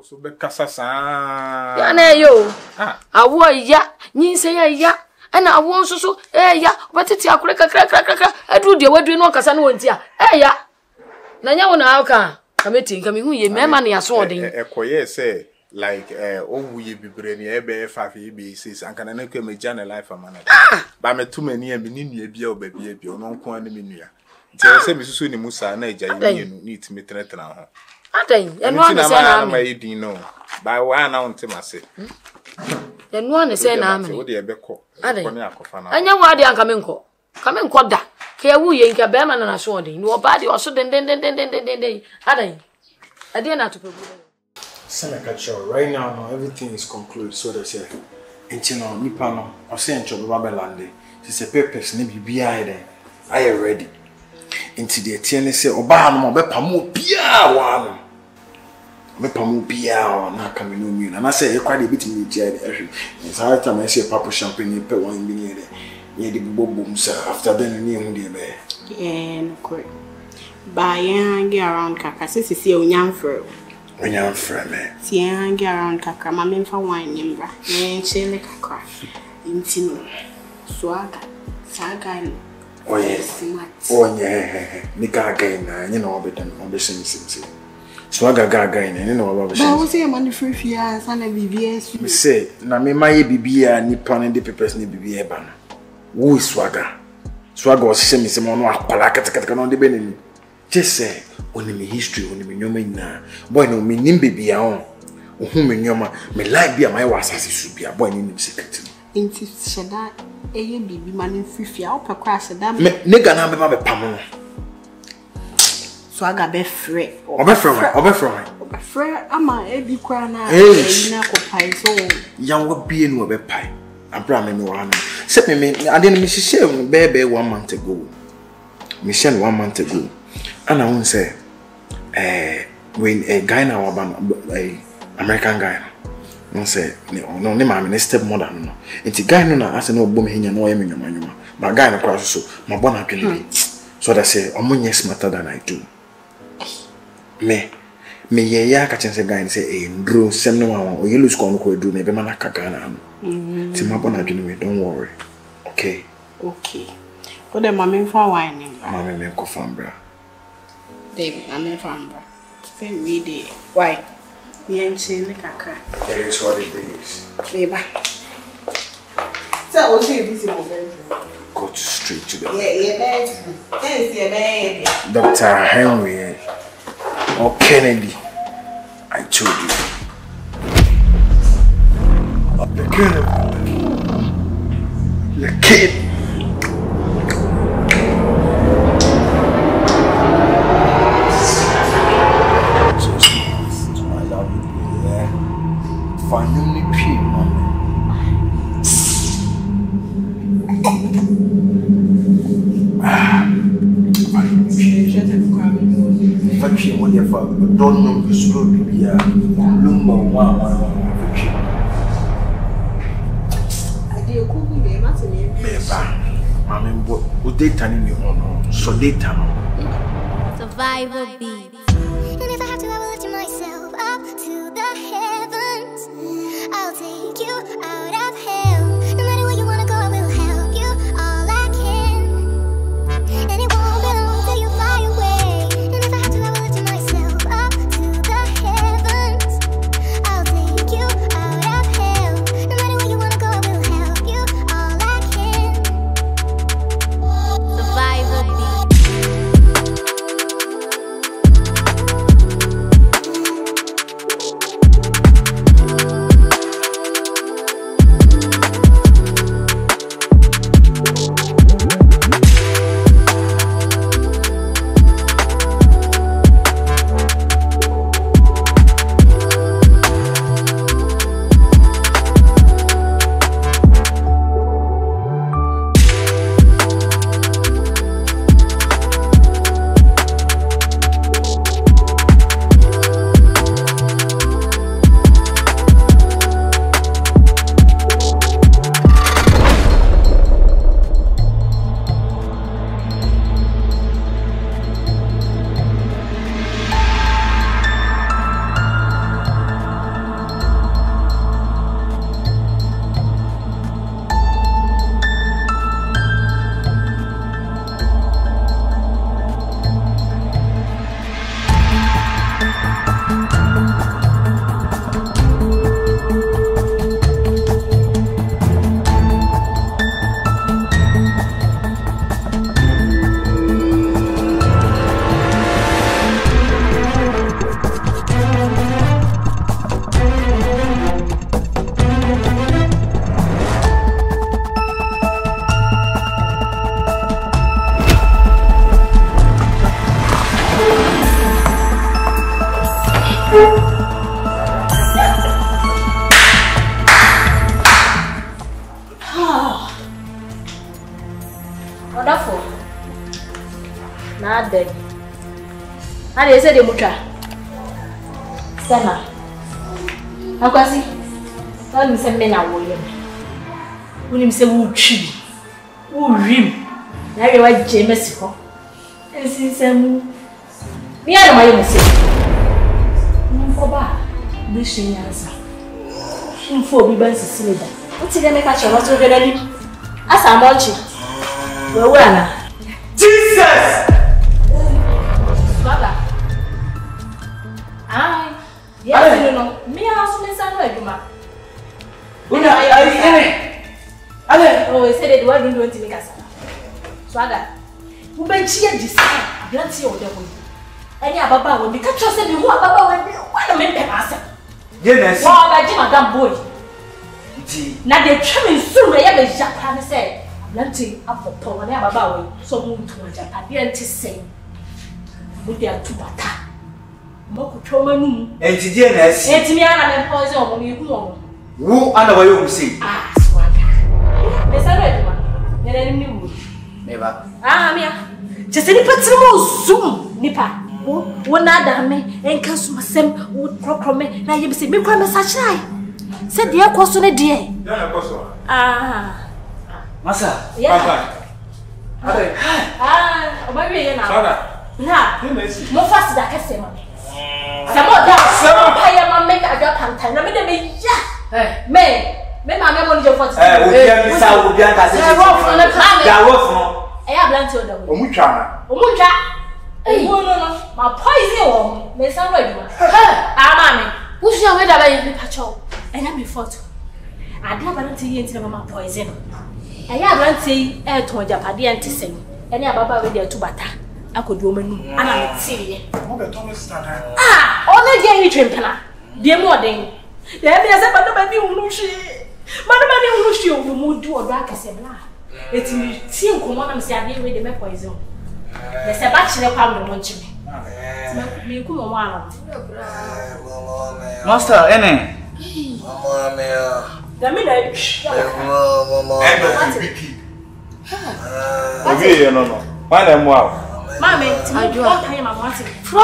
So be kasa sa. Ya na yo. Awo ya, nyin se ya. Ana awo nso so ya, obetiti akure kakra. Adu de wadu no kasa no wonti a. Ya. Na nya wo na aka. Kameti nka me hu ye mema na yaso odin. Ekoye say like owuye bibre ni ebe 5 ebe 6 anka na kwa me jana life amana. Ba me tuma ni e me ni nua bia obabia bia ono nko an me nua. Nti se me susu ni musa na eja yi nu ni timi tenetena ho. Adan, enu an se na ma yidin no. Ba wa na unte mase. Enu an se na ame. Wo de ebekọ. Ko ni akofa na. Anya wa de anka me nko. Ka me nko da. Ka ya wuye nka be ma na so odin. No ba de oso den. Adan. Ade na to pebu. Right now, everything is concluded. So they say, "Intino, nipa no, I say intro Babylande. She say papers ni bibia there. I am ready." Into the tiene say, "Oba no be pamu bia wa no. Me pamu bia na ka me no mi na. Na say e kwa de bit me dia there. It's hard time I say papa champagne pe one bi ni there. Ye de bobom say after then ni hu de be." Yeah, no correct. Ba yan get around kaka say onyan fro. Onyan fro me. Ti yan get around kaka ma me fa wine nyembra. Ye chele kaka. Intino. Swaga. Saga no. Oh yes. Oh yeah. Ni gaga na, you know obedan, obesim. Swaga gaga na, you know obesim. Ba wo say man free fia sana BBS. Me say na me maye bibia nipa ne de papers ne bibia ba no. Wo swaga. Swaga o se me se mo no akwala katakata no de be ni. Just say on me history on me nyoma ina. Boy no me nim bibia on. Ohu me nyoma, me like bia my wasase su bia boy ni nim secret. Inti sheda eye bibi man free fia opekwa sheda. Me nigga na be ma be pam no. Swaga be free. Free ama ebi kwa na ina ko pai so. Yan wo bie no be pai. Abra me no wa no. Se me ade no me hihye no be 1 month ago. Me share 1 month ago. And I won't say when a guy now about American guy no say no ne ma step mother no. Enti guy no na ase no bom hinya no yemi nyoma. But guy no cross so my born appeal. So that say omunye smarter than I do. Me ye ya ka chense guy say ndro sem no wan o yellow score no ko do me be man akaka na no. Ti my born appeal me, don't worry. Okay. But the mommy for wine. Mommy me ko fambra. David, I'm in Famba. Very day. Why? We ain't seen the caca. It is what it is. Baby. So, I'll see this in my bedroom. Go straight to the baby. Dr. Henry or Kennedy. I told you. The kid. Don't know the school be a lumber one. I did cook me, Martin. Mammy, what they turning you on? So they turn Survivor beat. And if I have to, I will lift myself up to the heavens. I'll take you out of hell. No matter where you wanna go, I will help you all I can. And it won't be long till you fly away. And if I have to, I will lift myself up to the heavens. I'll take you out of hell. No matter where you wanna go, I will help you all I can. Survivor beat. Nada. Ade se de mutra. Sana. Akwasi. Tell say me na wo ye. Unim say wo twi. Wo rim. Na we wa je mesi ko. Ensisem. Me ana ma ye mesi. Mfo ba. Bi shin yansa. Mfo bi ban sisile da. Uti ga me ka che lo so gele ni. Asa monchi. We ana. Jesus! Baba. Yes, no. Me also me san no eduma. Una Ale. Oh, say they don't do anything kasa. Swaga. Wo ben chi e design. Ablanti o de boy. Any ababa wo me ka tro say me hu ababa wo me. Why no me pe asa? Yes. Wa ga ji madam boy. Di. Na de twa me suru ya be japa me say. Ablanti apopo wo na ababa wo. So mu ntu japa de anti say. Mo de atubata. Moko choma nu. Enti die na asi. Enti mi ana me poison o mo mi ku mo. Wo ana wa yo say. Swaga. Me sa no eduma. Nyere ni mu. Meba. Mia. Just ni patri mo zoom nipa. Wo na da me enka so masem wo krokro me na ye be se me kwa me sa chai. Se de akoso ne de. Ya na koso. Masa. Pantan. Ale. O ba wie ye na. Sada. Na. Messi. Mo fast da kase ma. Samo da. Pa ye ma make aga Pantan. Na me de me ya. Me ma me mo ni je 40. Obi an bisa obi an ka se. Ja wo fun. Ablanti o da wo. Omutwa na. Omutwa. No. Ma poison wo. Me san ro aduma. Ma me. Wo hia we da ba ye me pacho. Eya me photo. Ade ablanti ye ntina ma poison. Eya ablanti e ton japade anti sen. Ene ababa we de atubata. Akodu omanu. Ana me tiye. Mo be Thomas Stunna. Ona ge ni twempena. Die mo den. De me se ba do ba ni hunu hwi. Ma do ba ni hunu hwi o mu du odo akase bla. Eti mi ti nkomo na me se ade we de me poison. Me se ba chire kwa mo nchime. Me ku mo ana. Master ene. Mama mia. Da me na Mama. Biki. Obi ye no. Why na mo out? Mama, ti do kan ma mo ati. Fro.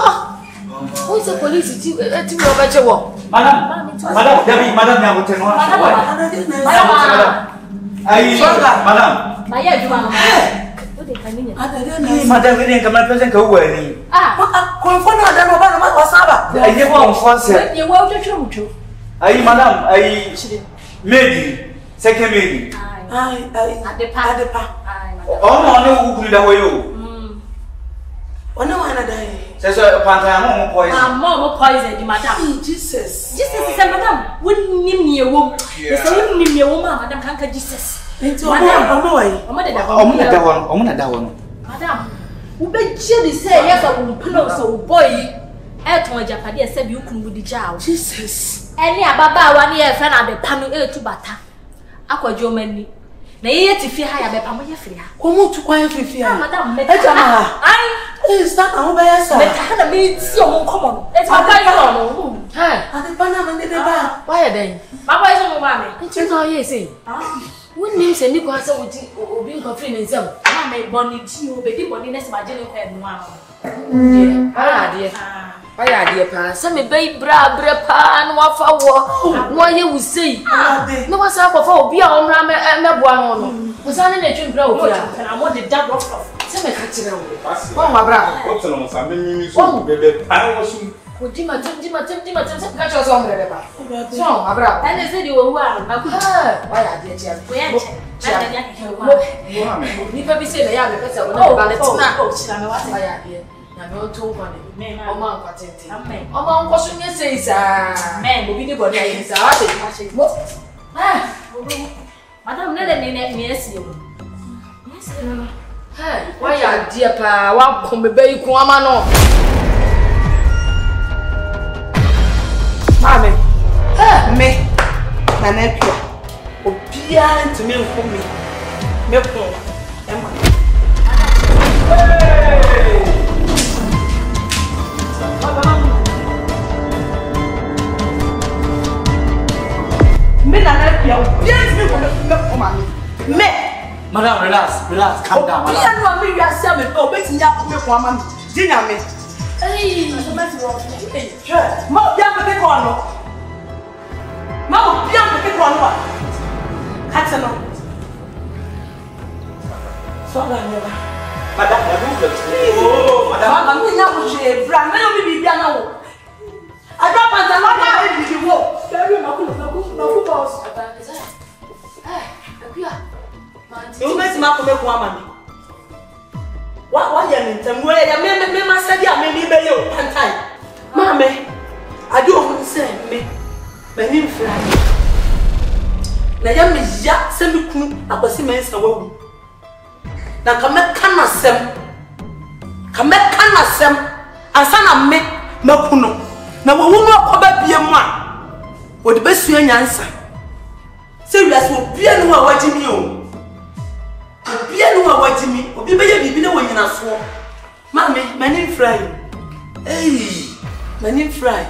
Who say police ti wo ba che wo? Madam, Dabi, madam ya hotel no. Madam. Ai, madam. Ma ya juma no. O de kan ni. Madam we den kamera present ka wo ani. Konfo na da no ba na ma wasaba. Ai ne ko fonse. Ye wo twetwe mutwo. Ai madam, ai Medi, second Medi. Ai, Adepa. Ono ne wo kunu da wo yo. Ona wana dai. So Pantan mo poison. Mo poison di madam. Jesus. Jesus say madam, wonnim ne ewo. Ye say wonnim ne ewo ma madam kan ka Jesus. Enti omo wai. Omo de da Omo na da wo. Madam, wo be gye di say yes o mpno so boy. E ton japade say bi ukunu budi jaawo. Jesus. Eni ababa wa ne e fe na Adepa no etu bata. Akwaje o mani. Na ye ti fi ha ya be pa mo ye firi ha. Ko mu tu kwa fifi ha. Madam, me Ejama. Ai, Start na ho be ya sa. me ta na me ti o mo komo no. E ti papa yi no. Adepa na me de ba. Why are they? Papa is on my man. It's all you say. When names and Nico has a obi nko free nsem. Ma me boni ti o be di boni na se ma je ne kwa enu ama. Dear. Why are dear pa? Some me bay bra pa no afa wo. No ye wu sei. No was up for obi a onra me boa no no. Wo sa ne na twen bra obi a. Na mo de da rough. Se me ka kire wo. Wo ma bra. Ko telo mo sa me mi so bebe. Pa wo sum. Dima se ka cho so omre ba. So abra. Ene se di wo wa na ku. Why are dear chia? We ya che. Na dia ke wo. Ni pa bi se na ya be pesa wo na ba le tina. Chira me wa se. Why are dear? Na me o to ko ni. Omo anko tete. Amen. Omo anko so nye sei sa. Amen. Obi ni body ayi sa. Wa se. Mo. Madam ne ni esi yo. Yes no. Why are dear pa wa ko me be iku ama no. Mame. Me. Na na pia. Obia ntumi nko me. Me ko. Emma. Me na na pia. Obia ntumi nko me ko mame. Me. Madam, relax, calm down. Me and one me ya say me oh bet nya ko me ko ama me. Jinya me. Hey. Sure. Ma bia me ke ko no. Ma bia me ke ko no wa. Catch no. So la me ba. Madam, oh, madam. Ma me nya ko je bra na yo bi bia na wo. Ada Pantan la na bi wo. Baby ma ku boss. You met my woman. What you mean? Me must say, I may be your Pantan. Mammy, I don't want to say me. My name fly. Now, you miss ya, send me coon, I was immense away. Now, come back, can sem. Come back, can sem. And son of me, Macuno. Now, we will not go back be a man. What the best you answer? Serious will be a new watching you. Bien no awati mi obi be ye bibi na wonyina so mami mani fry eh mani fry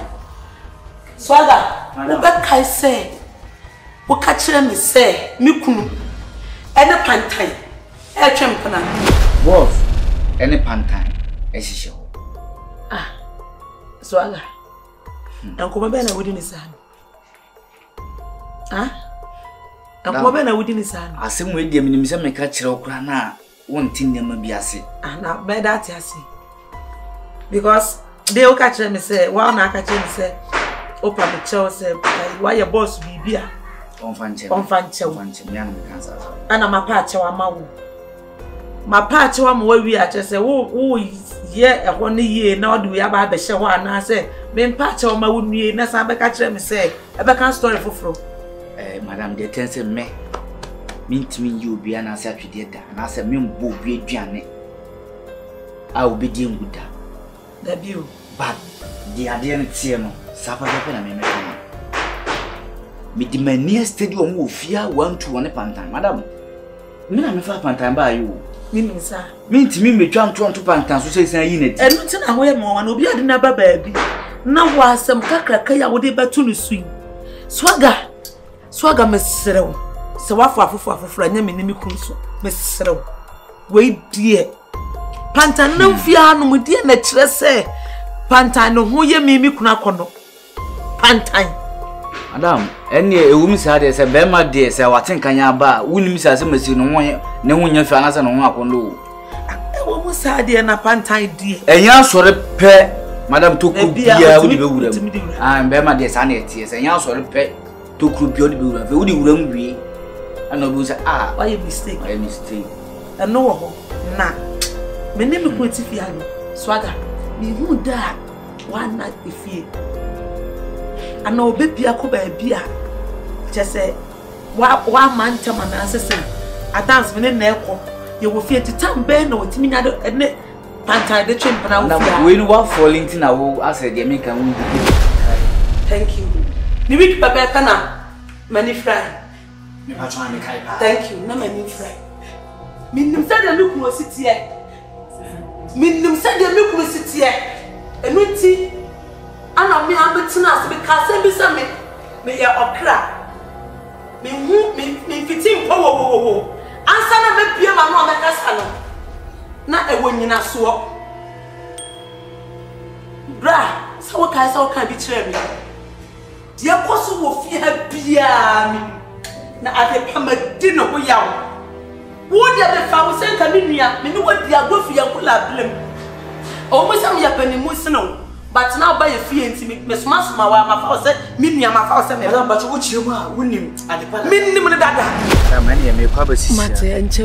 swaga wo be kai say wo ka kire me say mi kunu ene Pantan e twem pana Boss ene Pantan e hihye ho swaga anko be na wodi ni san Akwa be na wudi ni san. Asem we dia minim se meka kire okura na wonti ndema bi ase. Na be that ase. Because they o ka kire me say, wa na ka kire me say, opa me chew say, why your boss bibia. Onfanche me an me kansa. Ana mapa chew amawo. Mapa chew amawo wi a che say, wo ye ehwo ne ye na odu ya ba be hye ho ana say, me mpa chew amawo nue na sa be ka kire me say, e be kan story foforo. Madam, they tell say me ntimi you be na say atwede da na say me mbo bi aduane a obedi nguda da biu but the ade no tie no sapa pe na me meka me di mania stadium wo fia 121 Pantan madam me na me fa Pantan ba you me nsa me ntimi metwa nto Pantan so say san yi na di enu ti na ho ye mo wa na obi ade na ba baabi na wa asem kakraka ya wo de betu no sui swaga mesrew se wafo afoforo anya me nimi kunso mesrew we die Pantan na mfia no mudie na kire se Pantan no ho ye mimi kuna kono Pantan madam ene ewum sa de se be ma de se watenkanya ba wunim sa se masi no ho ne ho nya fa na se no ho akono ewum sa de na Pantan die enya sore pe madam to ku bia wo de be wuram be ma de sa na etie se enya sore pe to krupio de bewura fe wudi wuram wie ana obi say why you mistake and no ho na me ne me kweti fi alo swaga me hu da one night ifie ana obi bia ko ba bia che say wa man chama na sese adance me ne na ekọ ye wo fie titam be na otimi nya de ne Pantan de twem pana wo fia we no wa falling tin na wo ase de me kan wo thank you ni week papa kana mani fry me pa twa me kai pa thank you na mani fry minnim say de me kunu sitie minnim say de me kunu sitie enu ti ana me abetina as be ka say bi say me ye okra me hu me fitim wo ansa na me pie ma no me kasa no na ewo nyina so bra sa wo ka bi kire me dia koso wo fi ha bia mi na Adepa madi no ho yawo wo dia be fa wo senka mi nua me ni wo dia go fi yakula blem o mo sam ya pani mu sino but now ba ye fi enti me soma wa ma fa wo se mi nua ma fa wo se me ba cho wo chire mu a wonim Adepa mi nim ne dada ya mani ya me kwa ba sisi mate enche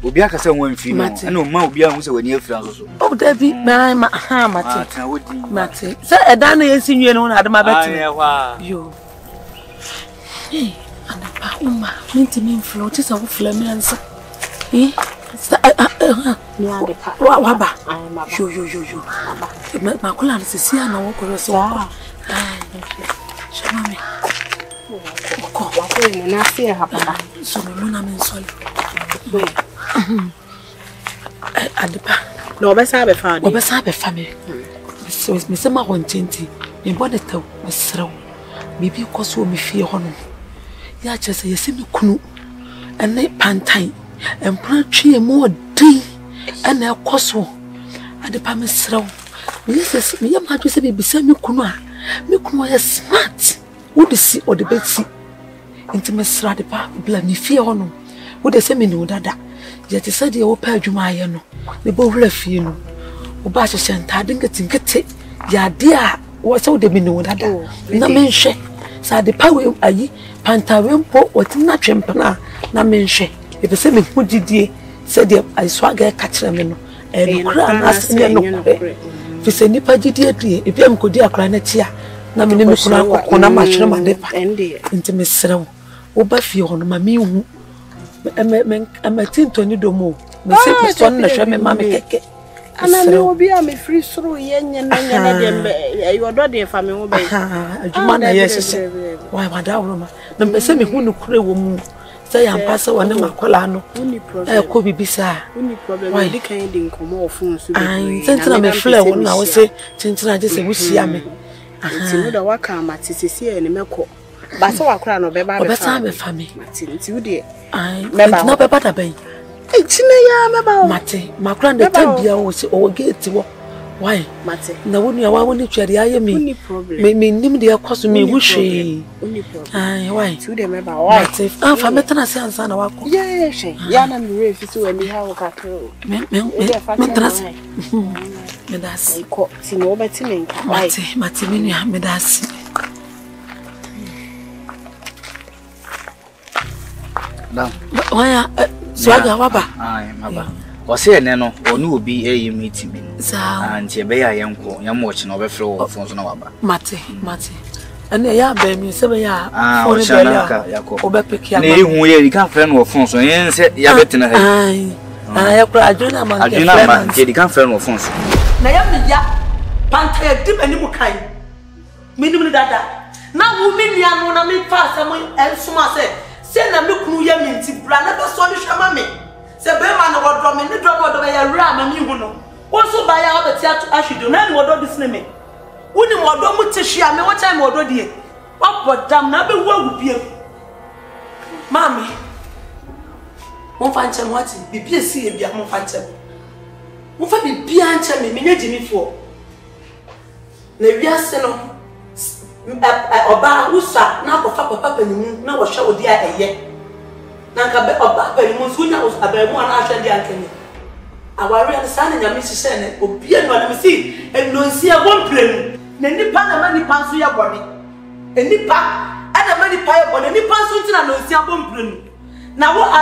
obi aka se won fi no ana o ma obi a hu se wani afira so o David ma ha mate se eda na yesi nwie no na adama beti yo Adepa uma minti min flow ti sa wo fla mi ansa ni Adepa wa ba yo ma kula na sisi ana wo ko so shama mi ko wa ko ni na fi ha baba so mi na men soli Adepa no be sa be fa me so me se ma kontenti me bode taw me sraw me bi ko so me fie hono ya chese yesi me kunu ene Pantan and Pratchy more day and a cosso. Adepa me sraw. Yes, me am to say be me kunwa. Me kunwa is smart. Would see or the bed see. Into me sra Adepa bla me fear ono. Would they say me no dada. Yet said you open Juma no. The both left you know. Obashi shanta didn't get it. Ya dear, what's all the minu dada. Na menche. Sa Adepa we ayi Pantan po what na chempana na menche. If the same who did said I swagger catch them no. And crown as in no. If it's any pagidi, if I'm good dear cranatia, na me name Kona Machina Adepa. Into Miss Srow. Obafi on my mew. I'm a tin to any domo. Miss Son, the Sherman Mammy cake. And I will be a free through yen and you are not dear family. Yes, why, Madame, number 7 who crew woman. Say I'm passing one of my colano. Could be bizarre. Why they can't come off phones. I sent them a flare when I was say, since I just wish yammy. I know the work I'm at Sicily and Melco. But so I crown of a baby family. I not a better bay. It's in a yam Mate, my grand was all gate to why, Mate? No one you want to try the eye me. May name the cost me wishy. Why? To them about why? If I'm met a sense and a walk. Yes, Yana Murray to any how cattle. Medas, Simo Betting, Matiminia, Medas. Why, Swagger Wabba? Aye, Mabba. Was here, Nano, or no be a meeting me. And Yabea Yanko, Yam watching over flow of Fonsonoba. Mate. And they are baby, 7 years. Or Bepic, you can't friend of Fonso, and said Yabetina. I have cried, you can't friend of Fonso. Nayam, Pantan, dip and you kind. Minimum dada. Now, women, Yamona, me fast, and Suma said, send a look new Yamin, Brana, so you shall me. Say, Beman or drum and the drum of the ram and you know. Also by our theatre, I should do not order this name. Wouldn't more don't share me what time order dear. What but damn never will be. Mammy, won't find some what be PC and be a more phantom. Won't find be answer me, Jimmy for. Nevia Seno Oba Usa, now for Papa and no show the idea. Nanka Oba Perimusuna was a very one after the Anthony. Our real son and your Mrs. Senate will be another see and no see a one plane. Nenny pan money pass your body. And Nipa and a money pie on any pass into a no see a one plane. Now what I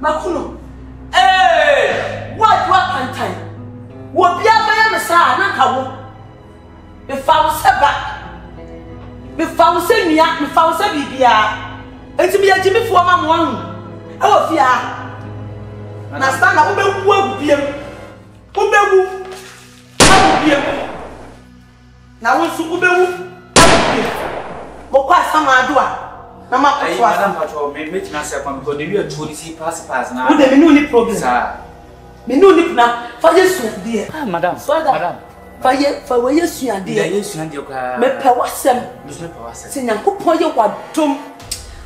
Makuno. Hey! What Pantan? What be a Messiah, not how? If I was back, if I was saying, if I was a BBA, and to be a Jimmy for my one. Oh, yeah. And I stand up with him. Now, what's Ubewu? What some I do? Madam Patrol, may make myself on because you are to see pass now. Would there be no problem, sir? Me no nip now. Fire soup, dear. Ah, madam. Madam. Fire for where you see, dear. Yes, and your car. Me pewasem. Sing and cook for your what tomb.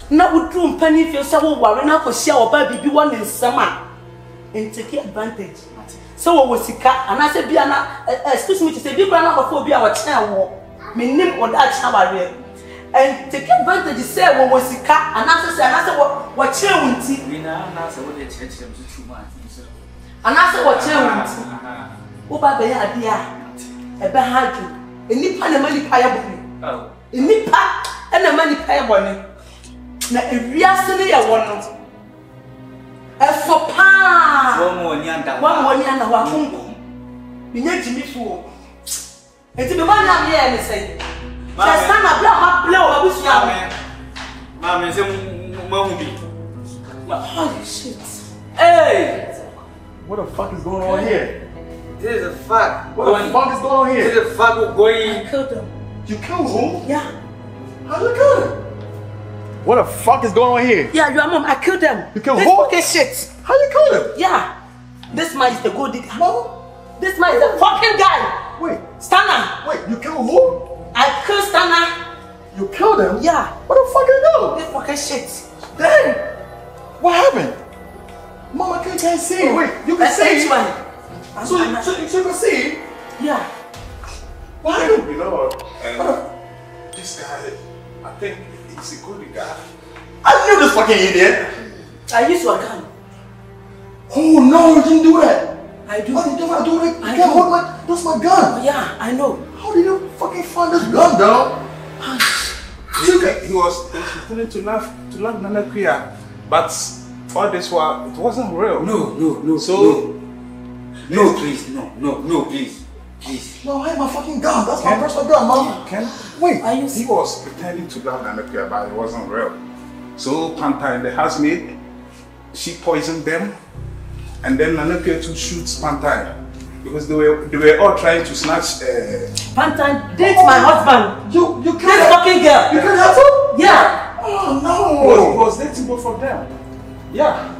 Now would room penny if you saw warren up for shower baby one in summer and take advantage. So was the cat, and I said, Biana, excuse me to say, big grandma before be our child. Me name or that shower. And take advantage, say, what was the cat, and I said, what chair won't see? We now answer what they change them to 2 months. And I said, what chair won't see? Oh, Baba, dear, a bad you, a nip and a money pie bonnet. Oh, a nip and a money pie bonnet. Now, if we are still here, one as for pa, one more yonder, one uncle. You need to be fool. And to be one of the end, say. Just stand up, blow, I wish you are. Mamma is a movie. Holy shit. Hey! What the fuck is going on here? This is a fuck. What the fuck is going on here? This is a fuck going. I killed him. You killed who? Yeah. How you kill him? What the fuck is going on here? Yeah, your mom, I killed them. You killed this who? Fucking shit. How you killed him? Yeah. This man is the gold digger. Mama? This man is a fucking guy. Wait. Stunna. Wait, you killed who? I killed Stunna. You killed him? Yeah. What the fuck you do? This fucking shit. Dang. What happened? Mama can't see. Wait, you can see? So you can see? Yeah. What happened? You know what? This guy, I think he's a good guy. I knew this fucking idiot. I used your gun. Oh no, you didn't do that. I do. Why did you do it? I You can't do. hold my, that's my gun. Yeah, I know. How did you fucking find this gun, dog? He was pretending to love Nana Kuya, but all this while it wasn't real. No. So No, please. No, please. Please. No, I had my fucking gun. That's my personal gun, mom. Ken, Wait. he was pretending to love Nana Kuya, but it wasn't real. So Pantan, the housemaid, she poisoned them, and then Nana Kuya to shoot Pantan because they were all trying to snatch. Pantan dates my husband. You killed This that fucking girl. You killed that too? Yeah. Oh He no. was dating both of them. Yeah.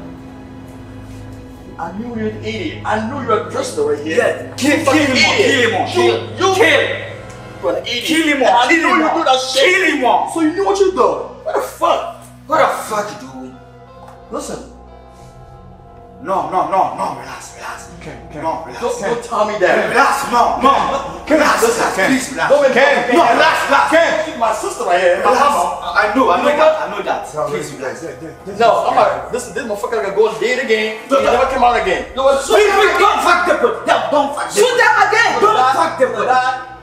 I knew you were an idiot. I knew you were just over here. Yeah. Kill him. You were an idiot. Kill him. I knew you do that shit. Kill him. So you knew what you did. What the fuck? What the fuck you do? Listen. No, relax. No, relax. Don't tell me that. Relax, no. Relax, please relax. Don't make Ken, no, relax. My sister right here. My mama. I know that. Please relax. No, I'm like, this motherfucker gotta go and date again. He never come out again. No, Please, don't fuck them. Don't fuck them. Shoot them again. Don't fuck them.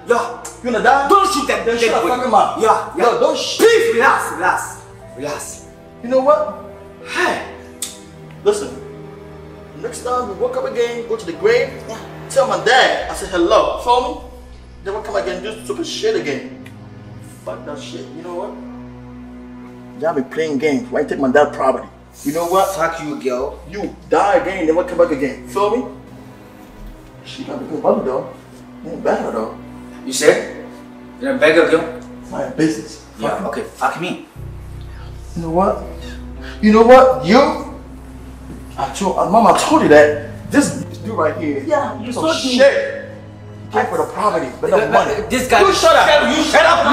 Yeah. You gonna die? Don't shoot them. Then shut the fucking mouth. Yeah. No, don't shoot. Please relax. You know what? Hey. Listen. Next time we wake up again, go to the grave, tell my dad, I said hello, feel me? Then we'll come again and do stupid shit again. Fuck that shit, you know what? Y'all be playing games, why take my dad's property? You know what? Fuck you, girl. You die again, then we'll come back again, feel me? She got a good mother though. You ain't bad though. You said? You're a beggar, girl? My business. Yeah, okay, fuck me. You know what? Mama told you that this dude right here. Yeah, you told me. Shit. He came for the property, but no money. This guy. You shut up. You shut up.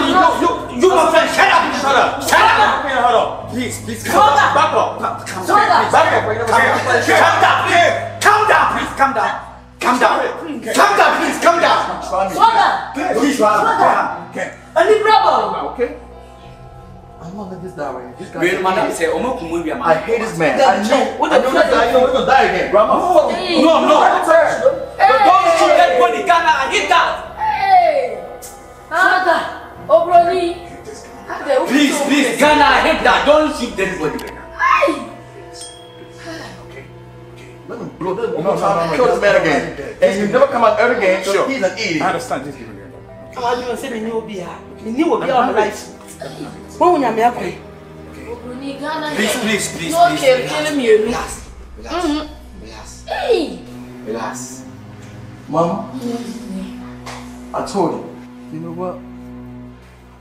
You my friend. Shut up. Shut up. Hold on. Please. Calm down. Back up. Calm down. Back up. Calm down, please. Calm down. Please. I need rubber. Okay. I'm not let this die right here. This guy. I I hate this man. Then I know. what I the know this guy. We're gonna die again, bro. No. Don't shoot that body, Ghana. I hate that. Hey! Santa! Obroni! Please, Ghana. I hate that. Don't shoot that body. Hey! Let me blow this one more time. Kill this man again. And you never come out ever again. Sure. He's an I idiot. understand. Just give me I didn't say me knew be here. Me knew be on life. When you are me, Obroni Ghana! Please. No, kill me. Relax. Hey! Relax. Mama, I told you. You know what?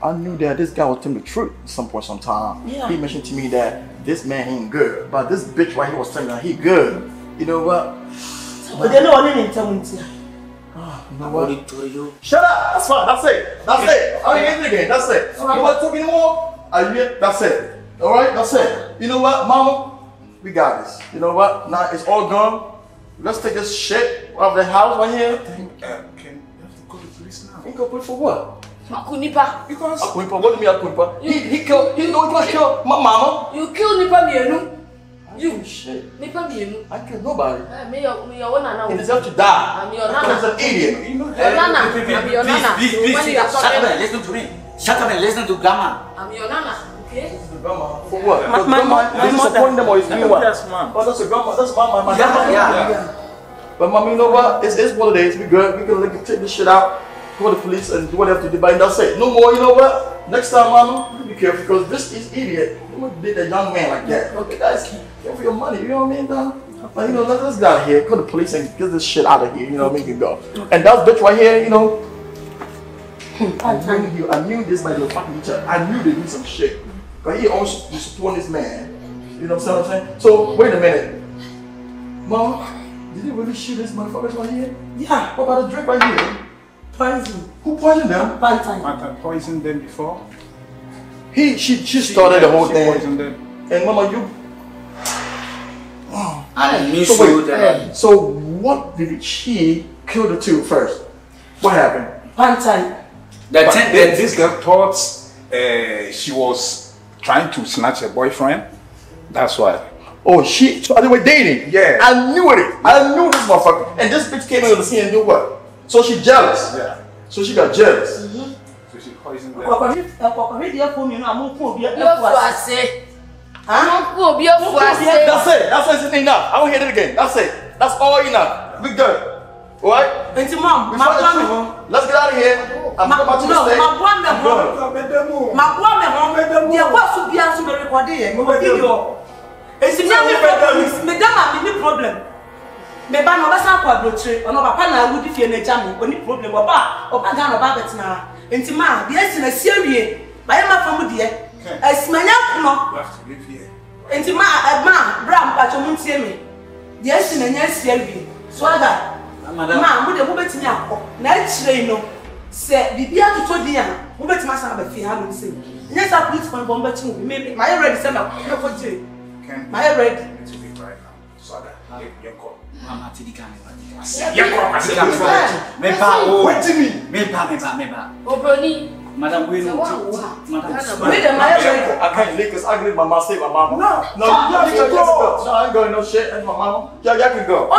I knew that this guy was telling the truth at some point, sometime. Yeah. He mentioned to me that this man ain't good, but this bitch right here was telling me that he good. You know what? but they know I didn't tell me. You know What what? to you? Shut up. That's fine. That's it. I ain't getting it again. That's it. You want to talk anymore? That's it. All right. That's it. You know what, Mama? We got this. You know what? Now it's all gone. Let's take this shit out of the house right here. Ken, you have to go to the police now. You go put for what? Makunipa. Because Akunpa, what do you mean Akunpa? He killed, he know he gonna kill my mama. You kill Nipa Mienu. You shit. Nipa Mienu. I killed nobody. Me your one and He deserves to die. I'm your Because nana. he's an idiot. you know Your nana. I'm your nana. Please. When you are Shut up talking, and listen to me. Shut up and listen to Grandma. I'm your nana. Okay? For what? Because grandma is disappointing them or is doing what? That's mom. Oh, that's a grandma. That's my Yeah. But mom, you know what? It's what it is. We good. We can take this shit out. Go to the police and do whatever to do. But that's it. No more. You know what? Next time, mama, be careful because this is idiot. You wouldn't date a young man like that. Okay, guys, care for your money. You know what I mean, dog? Like, you know, let's get out of here. Go to the police and get this shit out of here. You know, make it go. And that bitch right here, you know. I knew this by the fucking each other. I knew they did some shit. But he always was supporting this man. You know what I'm saying? So wait a minute. Mama, Did you really shoot this motherfuckers right here? Yeah. What about the drink right here? Poison. Who poisoned them? Pantan. Pantan poisoned them before. She started the whole she thing. poisoned them. And Mama, you. I miss So you. wait, so what did she kill the two first? What happened? Pantan. This girl thought she was trying to snatch her boyfriend. That's why. Oh, so they were dating? Yeah. I knew it. I knew this motherfucker. And this bitch came in on the scene and do what? So she jealous. Yeah. So she got jealous. So she poisoned them. That's it. That's it enough. I don't hear it again. That's it. That's all enough. We good. Alright? Auntie Mom, let's get out of here. I'm going back to the state. problem. Meba no basa kwa brotre ono papa na wudi fie na jamu oni problem oba ga no ba betina enti ma de esi na siewie ba ye ma famu de esimanya kuno enti ma bra mpacho mu ntie me de esi na nya siewie so aga ma mu de mu betini akọ na akire no se bibia toto di a mu betima sa ba fie ha no se nya sa police phone bomba chi mu me ma ye ready se na ko jire ma ye ready to be right now. So that you call. Mama tidika Obroni. Madam, we know. I can't leave because I give my mom, save my mama. No, I ain't going no shit. That's my mama. Y'all can go.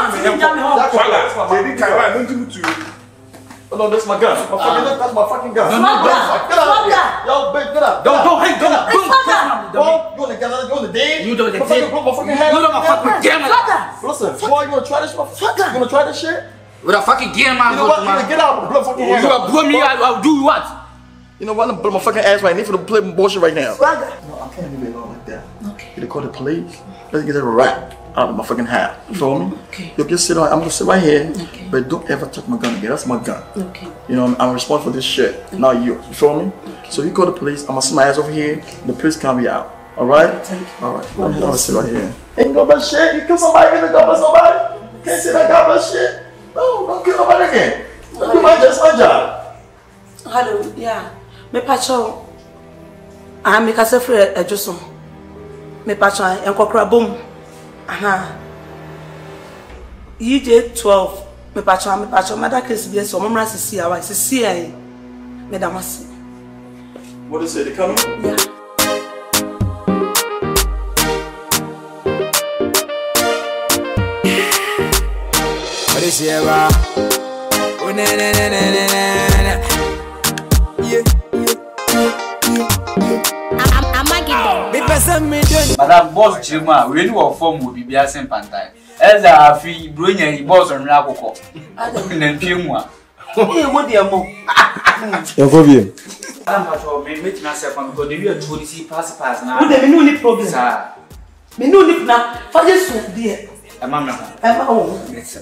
No, that's my gun. That's my fucking gun. Get out of here. Yo, bitch, get up. Don't, hey, get up. You want to get out? You want to dance? You don't get it. Put my fucking hand. You don't fucking damn it. Listen, boy, you want to try this? You want to try this shit? With a fucking game, man. You know what? You gonna get out and blow my fucking hand. You gonna blow me out? I'll do what? You know what? I'm gonna blow my fucking ass right now. For the play bullshit right now. No, I can't leave it alone like that. Okay. You call the police. Let's get it right out of my fucking hat. You feel me? Okay. You just sit on. I'm gonna sit right here. Okay. But don't ever touch my gun again. That's my gun. Okay. You know, I'm responsible for this shit. Okay. Not you. You feel me? Okay. So you call the police. I'm gonna sit my ass over here. The police can't be out. All right? All right. I'm gonna sit right here. Ain't go about shit. You kill somebody, you go about somebody. Can't say that God about shit. No, don't kill nobody again. Do my job. Hello, yeah. Me pacho. I make a free a joson. Me pacho and kokra boom. Aha. EJ12. Me pacho, mother case be so mama see our see I. Madam see. What is it? They coming? Yeah. Sierra. Oh na na na na na na. Yeah. I'm a giver. Me person me done. Madam boss Chima, we know what form will be biasing Pantan. As I feel brilliant boss on Rakoko. Then Puma. Hey, what the mo? Your problem. Madam Patrol, me make myself because the real told see pass now. What the no need problem. Sir. Me no need na. For this soup there. Mama. This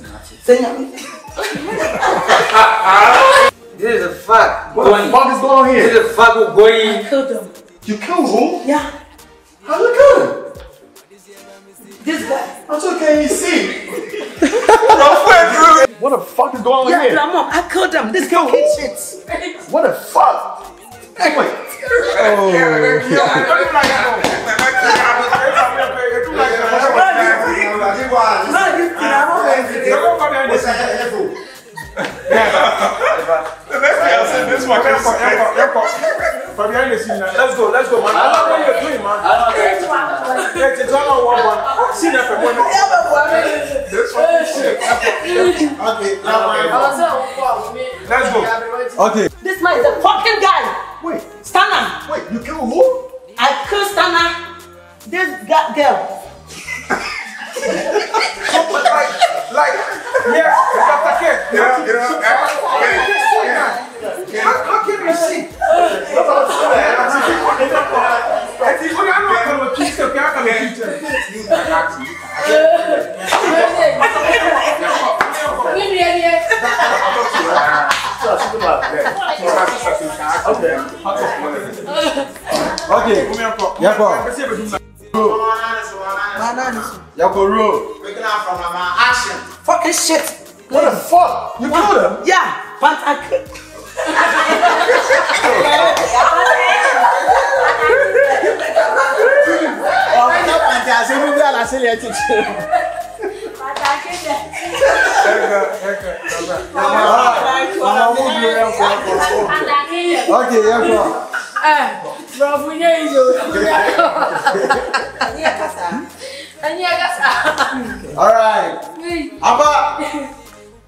is a fact. What the fuck is going on here? This is a fact going. I killed him. You killed who? Yeah. How you kill him? This guy. That's okay, you see. What the fuck is going on Yeah, here? Mom, I killed him. This guy hates shit. What the fuck? Hey, wait. Let's go, man. I love what you're doing, man. It's all on one. See that for one. This fucking shit. Let's go. Okay. This man is a fucking guy. Wait, Stunna. wait, you killed who? I killed Stunna. This girl. Like, yeah, Dr. K. How can you see? Okay. Yeah, Yoko roll. Waking up from my action. Fucking shit. What the fuck? You killed him? Yeah, Pantan. Okay, Yoko. Alright. Abba.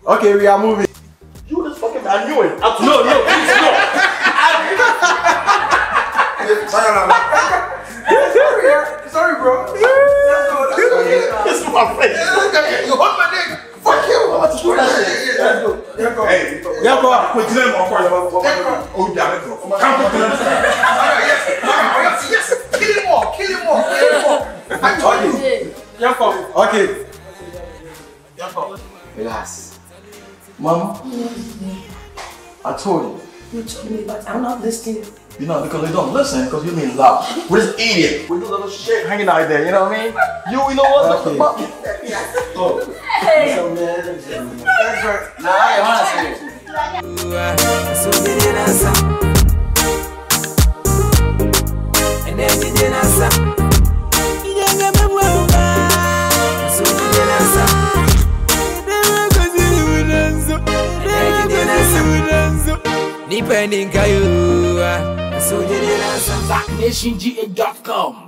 Okay, we are moving. You just fucking I knew it. No, please no. Sorry, bro. This is my face. You hold my dick. Fuck you. Let's go. Hey, Yoko, put them on for oh, damn it. Come on. Yes. Kill him more. I told you. Yoko. Okay. Yoko. Relax. Mama, I told you. You told me, but I'm not listening. You know, because they don't listen, because you're being loud. We're just idiot. We do little shit hanging out there, you know what I mean? You know what? Okay. Oh. Hey. Now I want to see Depending on you, ZackNationGA.com